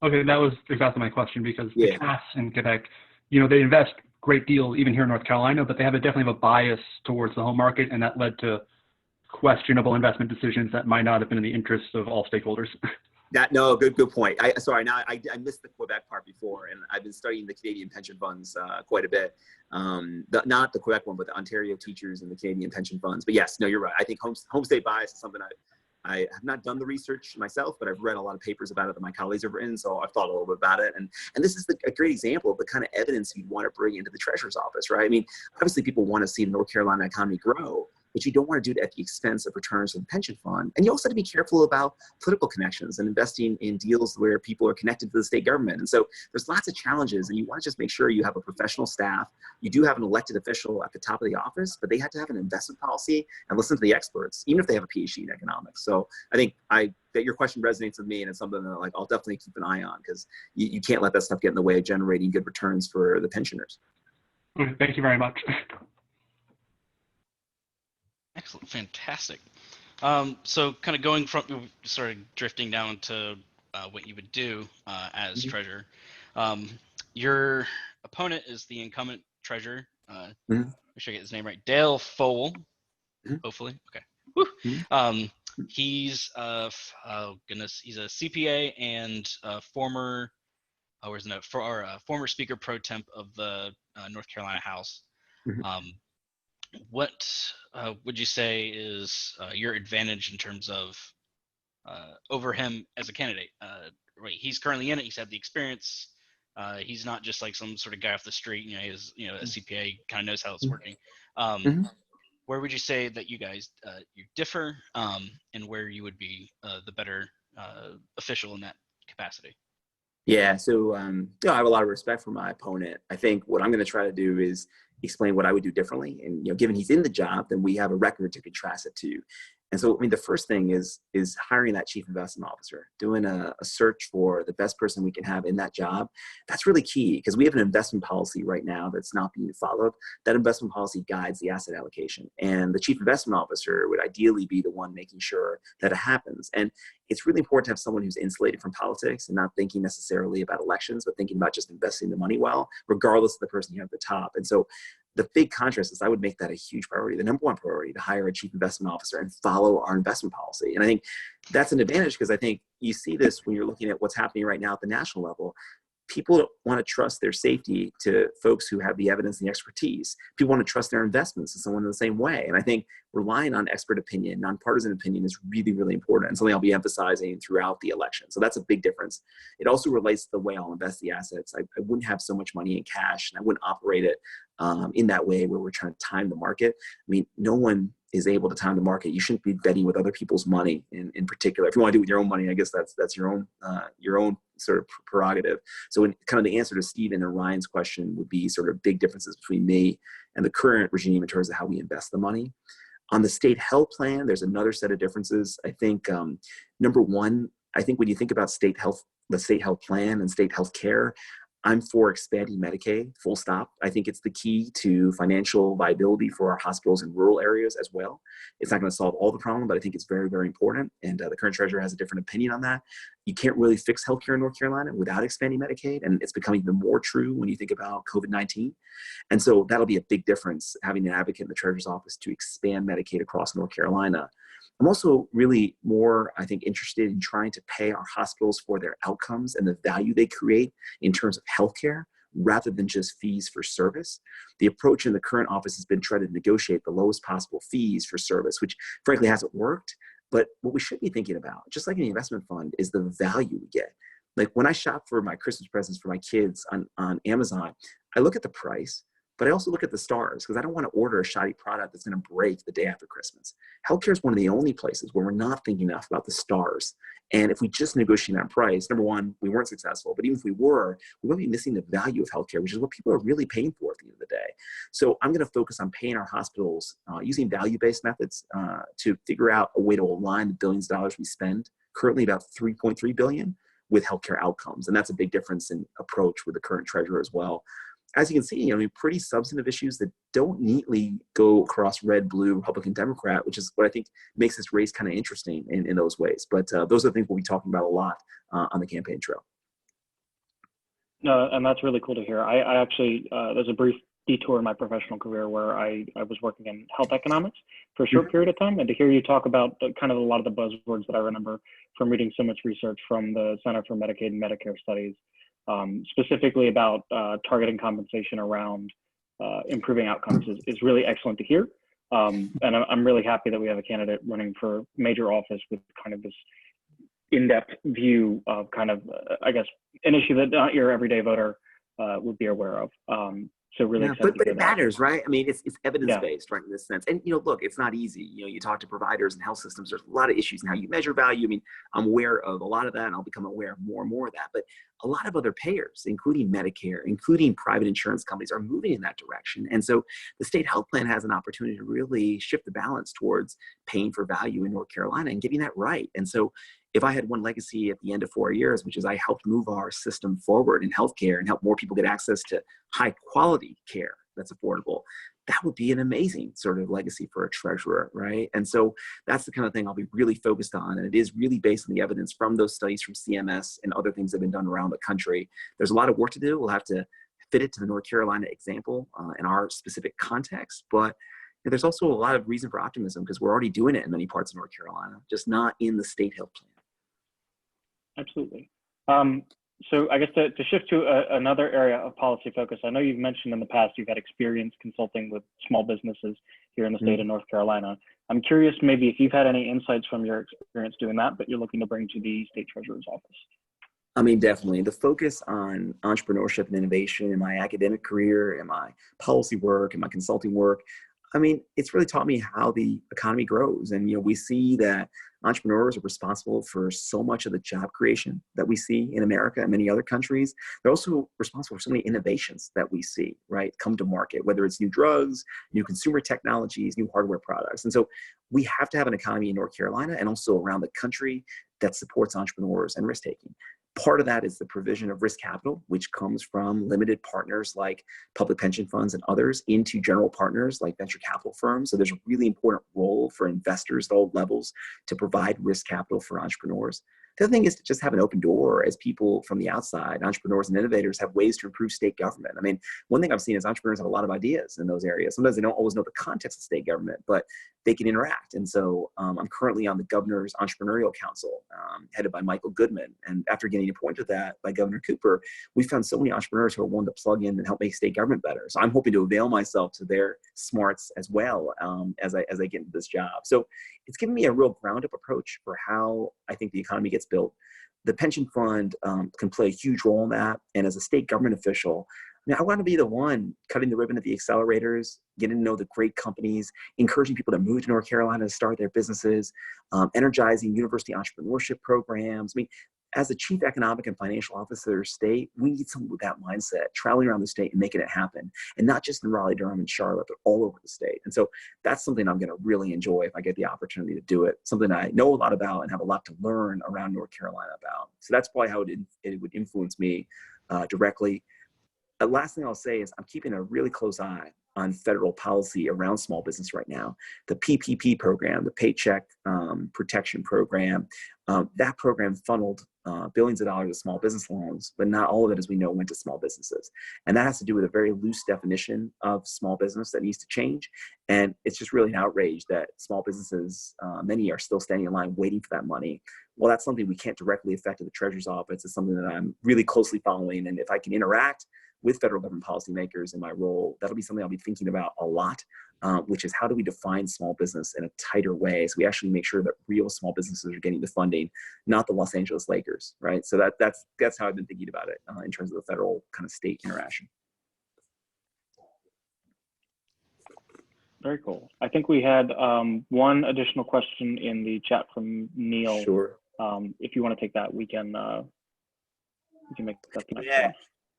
Okay, that was exactly my question because the CAS in Quebec, they invest great deals even here in North Carolina, but they definitely have a bias towards the home market, and that led to questionable investment decisions that might not have been in the interests of all stakeholders. Good point. I missed the Quebec part before, and I've been studying the Canadian pension funds quite a bit. Not the Quebec one, but the Ontario teachers and the Canadian pension funds. But yes, no, you're right. I think home state bias is something I have not done the research myself, but I've read a lot of papers about it that my colleagues have written, so I've thought a little bit about it. And this is a great example of the kind of evidence you'd want to bring into the treasurer's office, right? I mean, obviously people want to see the North Carolina economy grow, but you don't want to do it at the expense of returns from the pension fund. And you also have to be careful about political connections and investing in deals where people are connected to the state government. And so there's lots of challenges, and you want to just make sure you have a professional staff. You do have an elected official at the top of the office, but they have to have an investment policy and listen to the experts, even if they have a PhD in economics. So I think that your question resonates with me, and it's something that I'll definitely keep an eye on because you can't let that stuff get in the way of generating good returns for the pensioners. Thank you very much. Excellent, fantastic. So kind of going from, sort of drifting down to what you would do as treasurer. Your opponent is the incumbent treasurer. Make sure I get his name right. Dale Fowle, hopefully. Okay. He's oh goodness, he's a CPA and former former Speaker Pro Temp of the North Carolina House. Mhm. What would you say is your advantage in terms of over him as a candidate? Right, he's currently in it. He's had the experience. He's not just like some sort of guy off the street. You know, he's a CPA, kind of knows how it's working. Mhm. Where would you say that you guys you differ, and where you would be the better official in that capacity? Yeah, so I have a lot of respect for my opponent. I think what I'm going to try to do is explain what I would do differently. And given he's in the job, then we have a record to contrast it to. And so, I mean, the first thing is hiring that chief investment officer, doing a search for the best person we can have in that job. That's really key because we have an investment policy right now that's not being followed. That investment policy guides the asset allocation, and the chief investment officer would ideally be the one making sure that it happens. And it's really important to have someone who's insulated from politics and not thinking necessarily about elections, but thinking about just investing the money well, regardless of the person you have at the top. And so the big contrast is I would make that a huge priority, the number one priority, to hire a chief investment officer and follow our investment policy. And I think that's an advantage because I think you see this when you're looking at what's happening right now at the national level. People want to trust their safety to folks who have the evidence and the expertise. People want to trust their investments to someone in the same way. And I think relying on expert opinion, nonpartisan opinion, is really, really important and something I'll be emphasizing throughout the election. So that's a big difference. It also relates to the way I'll invest the assets. I wouldn't have so much money in cash, and I wouldn't operate it in that way where we're trying to time the market. I mean, no one is able to time the market. You shouldn't be betting with other people's money in particular. If you want to do it with your own money, I guess that's your own sort of prerogative. So kind of the answer to Stephen and Ryan's question would be sort of big differences between me and the current regime in terms of how we invest the money. On the state health plan, there's another set of differences. I think number one, I think when you think about the state health plan and state health care, I'm for expanding Medicaid, full stop. I think it's the key to financial viability for our hospitals in rural areas as well. It's not going to solve all the problem, but I think it's very, very important. And the current treasurer has a different opinion on that. You can't really fix healthcare in North Carolina without expanding Medicaid. And it's becoming even more true when you think about COVID-19. And so that'll be a big difference, having an advocate in the treasurer's office to expand Medicaid across North Carolina. I'm also really more, I think, interested in trying to pay our hospitals for their outcomes and the value they create in terms of healthcare, rather than just fees for service. The approach in the current office has been trying to negotiate the lowest possible fees for service, which frankly hasn't worked. But what we should be thinking about, just like an investment fund, is the value we get. Like when I shop for my Christmas presents for my kids on Amazon, I look at the price, but I also look at the stars because I don't want to order a shoddy product that's going to break the day after Christmas. Healthcare is one of the only places where we're not thinking enough about the stars. And if we just negotiate that price, number one, we weren't successful. But even if we were, we would be missing the value of healthcare, which is what people are really paying for at the end of the day. So I'm going to focus on paying our hospitals using value-based methods to figure out a way to align the billions of dollars we spend, currently about $3.3 billion, with healthcare outcomes. And that's a big difference in approach with the current treasurer as well. As you can see, pretty substantive issues that don't neatly go across red, blue, Republican, Democrat, which is what I think makes this race kind of interesting in those ways. But those are the things we'll be talking about a lot on the campaign trail. No, and that's really cool to hear. I actually, there's a brief detour in my professional career where I was working in health economics for a short period of time. And to hear you talk about kind of a lot of the buzzwords that I remember from reading so much research from the Center for Medicaid and Medicare Studies, specifically about targeting compensation around improving outcomes is really excellent to hear. And I'm really happy that we have a candidate running for major office with kind of this in-depth view of kind of, I guess, an issue that not your everyday voter would be aware of. So really excited but it matters, right? I mean, it's evidence-based, right, in this sense. And, look, it's not easy. You talk to providers and health systems, there's a lot of issues in how you measure value. I mean, I'm aware of a lot of that, and I'll become aware of more and more of that. But a lot of other payers, including Medicare, including private insurance companies, are moving in that direction. And so the state health plan has an opportunity to really shift the balance towards paying for value in North Carolina and getting that right. And so if I had one legacy at the end of 4 years, which is I helped move our system forward in healthcare and help more people get access to high quality care that's affordable, that would be an amazing sort of legacy for a treasurer, right? And so that's the kind of thing I'll be really focused on. And it is really based on the evidence from those studies from CMS and other things that have been done around the country. There's a lot of work to do. We'll have to fit it to the North Carolina example in our specific context. But And there's also a lot of reason for optimism because we're already doing it in many parts of North Carolina, just not in the state health plan. Absolutely. So I guess to shift to another area of policy focus, I know you've mentioned in the past you've had experience consulting with small businesses here in the state of North Carolina. I'm curious maybe if you've had any insights from your experience doing that, but you're looking to bring to the state treasurer's office. I mean, definitely. The focus on entrepreneurship and innovation in my academic career, in my policy work, in my consulting work, I mean, it's really taught me how the economy grows. And, you know, we see that entrepreneurs are responsible for so much of the job creation that we see in America and many other countries. They're also responsible for so many innovations that we see, right, come to market, whether it's new drugs, new consumer technologies, new hardware products. And so we have to have an economy in North Carolina and also around the country that supports entrepreneurs and risk taking. Part of that is the provision of risk capital, which comes from limited partners like public pension funds and others into general partners like venture capital firms. So there's a really important role for investors at all levels to provide risk capital for entrepreneurs. The other thing is to just have an open door as people from the outside, entrepreneurs and innovators, have ways to improve state government. I mean, one thing I've seen is entrepreneurs have a lot of ideas in those areas. Sometimes they don't always know the context of state government, but they can interact. And so I'm currently on the Governor's Entrepreneurial Council, headed by Michael Goodman. And after getting appointed to that by Governor Cooper, we found so many entrepreneurs who are willing to plug in and help make state government better. So I'm hoping to avail myself to their smarts as well as I get into this job. So it's given me a real ground-up approach for how I think the economy gets built. The pension fund can play a huge role in that. And as a state government official, I want to be the one cutting the ribbon at the accelerators, getting to know the great companies, encouraging people to move to North Carolina to start their businesses, energizing university entrepreneurship programs. I mean, as the chief economic and financial officer of the state, we need someone with that mindset, traveling around the state and making it happen. And not just in Raleigh, Durham, and Charlotte, but all over the state. And so that's something I'm going to really enjoy if I get the opportunity to do it, something I know a lot about and have a lot to learn around North Carolina about. So that's probably how it would influence me directly. The last thing I'll say is I'm keeping a really close eye on federal policy around small business right now. The PPP program, the Paycheck Protection Program, that program funneled billions of dollars of small business loans, but not all of it, as we know, went to small businesses. And that has to do with a very loose definition of small business that needs to change. And it's just really an outrage that small businesses, many are still standing in line waiting for that money. Well, that's something we can't directly affect at the Treasurer's office. It's something that I'm really closely following. And if I can interact with federal government policymakers in my role, that'll be something I'll be thinking about a lot, which is how do we define small business in a tighter way so we actually make sure that real small businesses are getting the funding, not the Los Angeles Lakers, right? So that's how I've been thinking about it in terms of the federal kind of state interaction. Very cool. I think we had one additional question in the chat from Neil. Sure. If you want to take that, we can make that the next Yeah. one.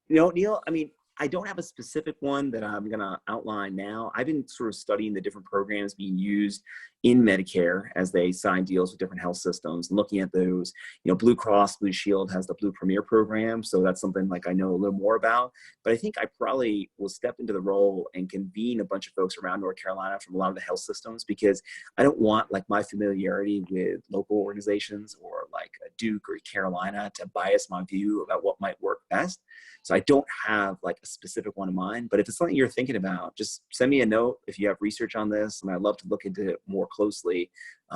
You know, Neil, I mean, I don't have a specific one that I'm going to outline now. I've been sort of studying the different programs being used in Medicare as they sign deals with different health systems and looking at those. You know, Blue Cross Blue Shield has the Blue Premier program, so that's something like I know a little more about. But I think I probably will step into the role and convene a bunch of folks around North Carolina from a lot of the health systems, because I don't want like my familiarity with local organizations or like a Duke or Carolina to bias my view about what might work best. So I don't have like a specific one in mind, but if it's something you're thinking about, just send me a note if you have research on this, and I'd love to look into it more closely.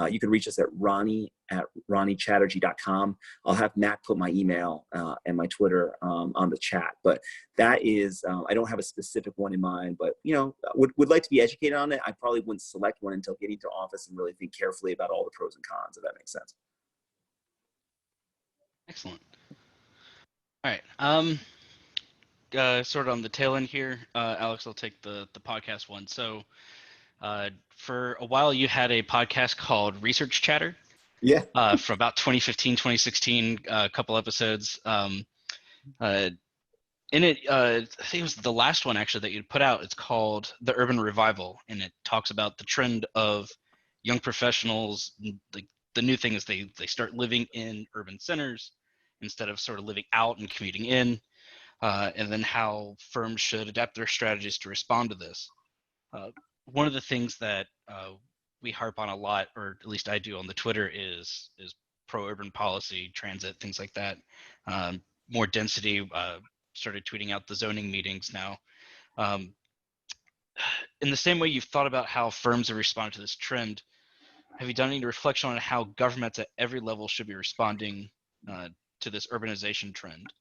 You can reach us at ronnie@ronniechatterji.com. I'll have Matt put my email and my Twitter on the chat, but that is, I don't have a specific one in mind, but you know, would like to be educated on it. I probably wouldn't select one until getting to office and really think carefully about all the pros and cons, if that makes sense. Excellent. All right. Sort of on the tail end here, Alex, I'll take the podcast one. So for a while, you had a podcast called Research Chatter. Yeah. From about 2015, 2016, a couple episodes. In it, I think it was the last one actually that you put out. It's called The Urban Revival, and it talks about the trend of young professionals. The new thing is they start living in urban centers instead of sort of living out and commuting in. And then how firms should adapt their strategies to respond to this. One of the things that we harp on a lot, or at least I do on the Twitter, is pro-urban policy, transit, things like that. More density. Started tweeting out the zoning meetings now. in the same way you've thought about how firms have responded to this trend, have you done any reflection on how governments at every level should be responding to this urbanization trend?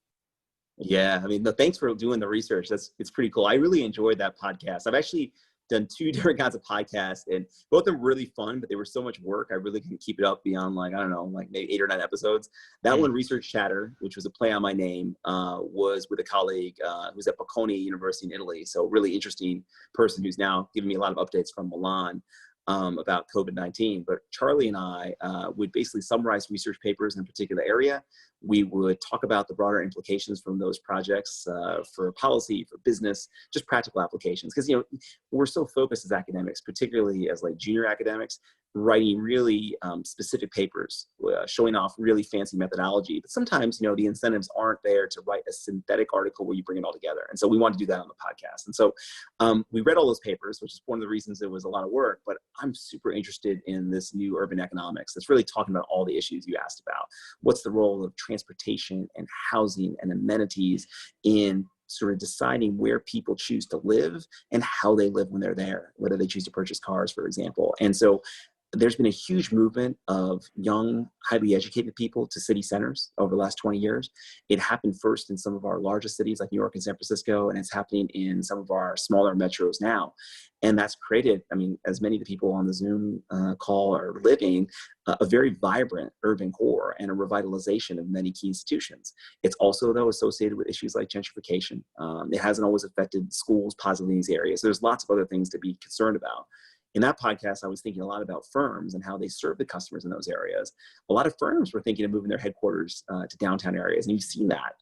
Yeah, I mean, thanks for doing the research. It's pretty cool. I really enjoyed that podcast. I've actually done two different kinds of podcasts, and both of them really fun, but they were so much work. I really couldn't keep it up beyond like, I don't know, like maybe 8 or 9 episodes. That one, Research Chatter, which was a play on my name, was with a colleague who's at Bocconi University in Italy. So really interesting person who's now giving me a lot of updates from Milan. About COVID-19, but Charlie and I would basically summarize research papers in a particular area. We would talk about the broader implications from those projects for policy, for business, just practical applications. Because, you know, we're so focused as academics, particularly as like junior academics, writing really specific papers, showing off really fancy methodology. But sometimes, you know, the incentives aren't there to write a synthetic article where you bring it all together. And so we wanted to do that on the podcast. And so we read all those papers, which is one of the reasons it was a lot of work. But I'm super interested in this new urban economics that's really talking about all the issues you asked about. What's the role of transportation and housing and amenities in sort of deciding where people choose to live and how they live when they're there, whether they choose to purchase cars, for example. And so there's been a huge movement of young, highly educated people to city centers over the last 20 years. It happened first in some of our largest cities like New York and San Francisco, and it's happening in some of our smaller metros now. And that's created, I mean, as many of the people on the Zoom call are living, a very vibrant urban core and a revitalization of many key institutions. It's also, though, associated with issues like gentrification. It hasn't always affected schools positively in these areas. There's lots of other things to be concerned about. In that podcast, I was thinking a lot about firms and how they serve the customers in those areas. A lot of firms were thinking of moving their headquarters to downtown areas. And you've seen that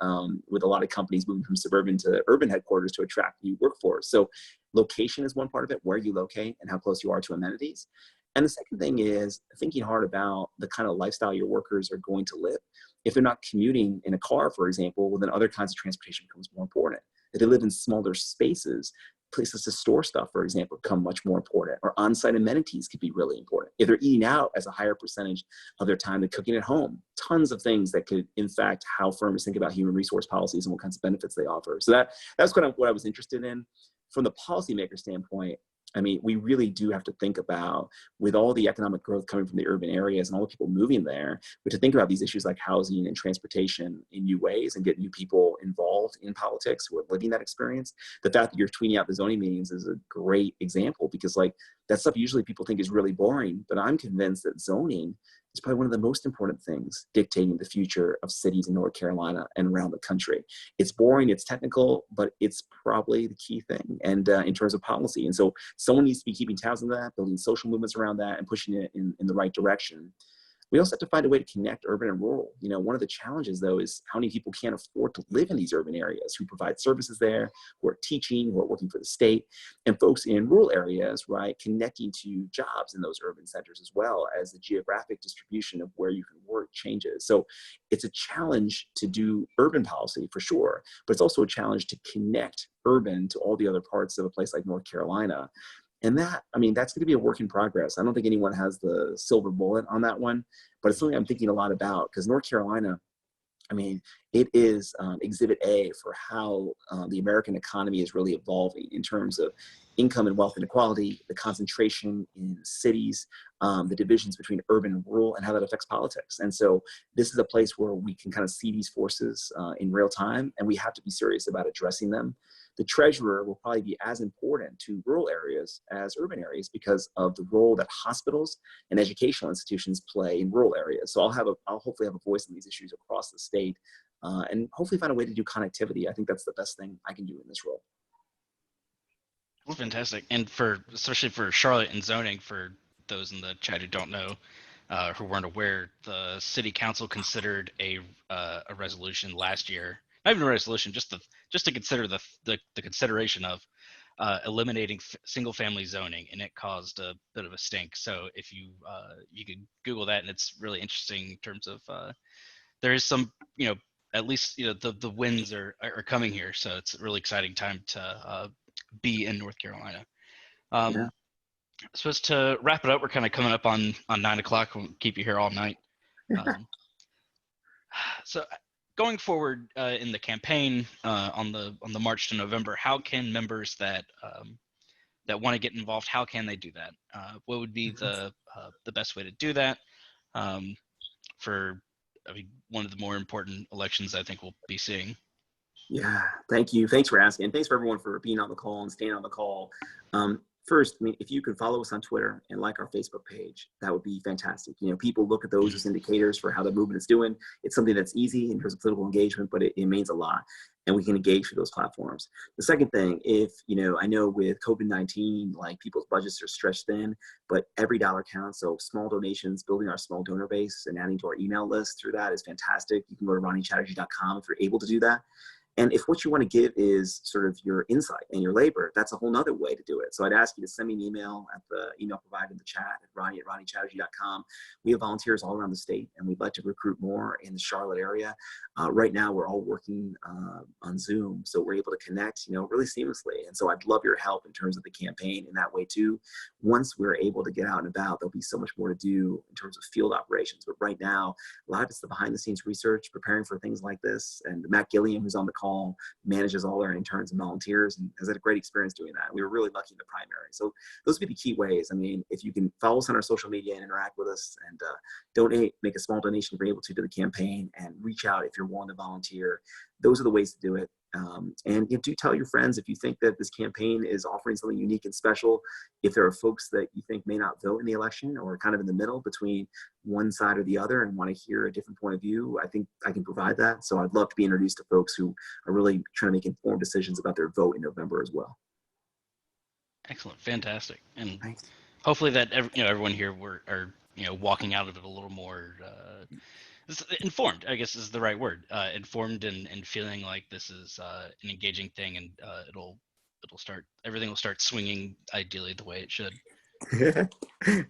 with a lot of companies moving from suburban to urban headquarters to attract new workforce. So location is one part of it, where you locate and how close you are to amenities. And the second thing is thinking hard about the kind of lifestyle your workers are going to live. If they're not commuting in a car, for example, well, then other kinds of transportation becomes more important. If they live in smaller spaces, places to store stuff, for example, become much more important, or on-site amenities could be really important. If they're eating out as a higher percentage of their time than cooking at home, tons of things that could impact how firms think about human resource policies and what kinds of benefits they offer. So that's kind of what I was interested in. From the policymaker standpoint, I mean, we really do have to think about, with all the economic growth coming from the urban areas and all the people moving there, we have to think about these issues like housing and transportation in new ways and get new people involved in politics who are living that experience. The fact that you're tweeting out the zoning meetings is a great example, because like that stuff usually people think is really boring, but I'm convinced that zoning is probably one of the most important things dictating the future of cities in North Carolina and around the country. It's boring, it's technical, but it's probably the key thing, and in terms of policy. And so someone needs to be keeping tabs on that, building social movements around that, and pushing it in the right direction. We also have to find a way to connect urban and rural. You know, one of the challenges, though, is how many people can't afford to live in these urban areas, who provide services there, who are teaching, who are working for the state, and folks in rural areas, right, connecting to jobs in those urban centers, as well as the geographic distribution of where you can work changes. So it's a challenge to do urban policy for sure, but it's also a challenge to connect urban to all the other parts of a place like North Carolina. And that, I mean, that's going to be a work in progress. I don't think anyone has the silver bullet on that one, but it's something I'm thinking a lot about, because North Carolina, I mean, it is exhibit A for how the American economy is really evolving in terms of income and wealth inequality, the concentration in cities, the divisions between urban and rural, and how that affects politics. And so this is a place where we can kind of see these forces in real time, and we have to be serious about addressing them. The treasurer will probably be as important to rural areas as urban areas because of the role that hospitals and educational institutions play in rural areas. So I'll hopefully have a voice in these issues across the state, and hopefully find a way to do connectivity. I think that's the best thing I can do in this role. Well, fantastic. And especially for Charlotte and zoning, for those in the chat who don't know, who weren't aware, the city council considered a resolution last year. Not even a resolution, just to consider the consideration of eliminating single-family zoning, and it caused a bit of a stink. So if you could Google that, and it's really interesting in terms of there is some, at least the winds are coming here, so it's a really exciting time to be in North Carolina. Yeah. So as to wrap it up, we're kind of coming up on 9 o'clock. We'll keep you here all night. So going forward in the campaign on the march to November, how can members that that want to get involved, how can they do that? What would be the best way to do that for one of the more important elections I think we'll be seeing? Yeah, thank you. Thanks for asking. And thanks for everyone for being on the call and staying on the call. First, I mean, if you can follow us on Twitter and like our Facebook page, that would be fantastic. You know, people look at those as indicators for how the movement is doing. It's something that's easy in terms of political engagement, but it means a lot, and we can engage through those platforms. The second thing, if, you know, I know with COVID-19, like people's budgets are stretched thin, but every dollar counts. So small donations, building our small donor base and adding to our email list through that is fantastic. You can go to ronniechatterji.com if you're able to do that. And if what you want to give is sort of your insight and your labor, that's a whole nother way to do it. So I'd ask you to send me an email at the email provided in the chat at ronnie@ronniechatterji.com. We have volunteers all around the state, and we'd like to recruit more in the Charlotte area. Right now, we're all working on Zoom, so we're able to connect, you know, really seamlessly. And so I'd love your help in terms of the campaign in that way too. Once we're able to get out and about, there'll be so much more to do in terms of field operations. But right now, a lot of it's the behind-the-scenes research, preparing for things like this. And Matt Gilliam, who's on the call, manages all our interns and volunteers and has had a great experience doing that. We were really lucky in the primary. So those would be the key ways. I mean, if you can follow us on our social media and interact with us and donate, make a small donation if you're able to the campaign, and reach out if you're willing to volunteer. Those are the ways to do it. And do tell your friends if you think that this campaign is offering something unique and special. If there are folks that you think may not vote in the election or kind of in the middle between one side or the other and want to hear a different point of view, I think I can provide that. So I'd love to be introduced to folks who are really trying to make informed decisions about their vote in November as well. Excellent, fantastic, and Thanks. hopefully that everyone here are walking out of it a little more informed, I guess is the right word, informed and feeling like this is an engaging thing, and everything will start swinging ideally the way it should.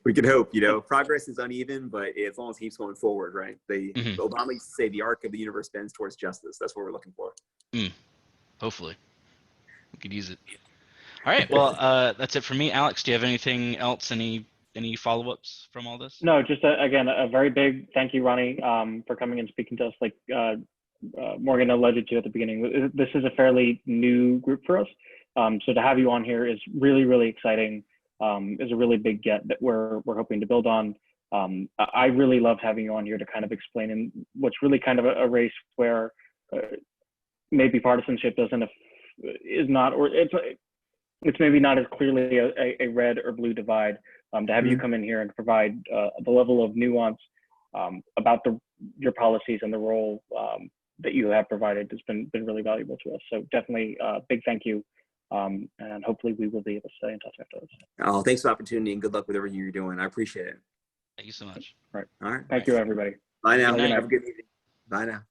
We can hope. You know, progress is uneven, but as long as it keeps going forward, right? Obama used to say the arc of the universe bends towards justice. That's what we're looking for. Hopefully we could use it. All right, well, that's it for me. Alex, do you have anything else, any follow-ups from all this? No, just again, a very big thank you, Ronnie, for coming and speaking to us. Like Morgan alluded to at the beginning, this is a fairly new group for us. So to have you on here is really, really exciting. Is a really big get that we're hoping to build on. I really love having you on here to kind of explain in what's really kind of a race where maybe partisanship is not, or it's maybe not as clearly a red or blue divide. To have you come in here and provide the level of nuance about your policies and the role that you have provided has been really valuable to us. So definitely big thank you. And hopefully we will be able to stay in touch after this. Oh, thanks for the opportunity and good luck with everything you're doing. I appreciate it. Thank you so much. All right. All right. Thank you, everybody. Bye now. Good night. Have a good evening. Bye now.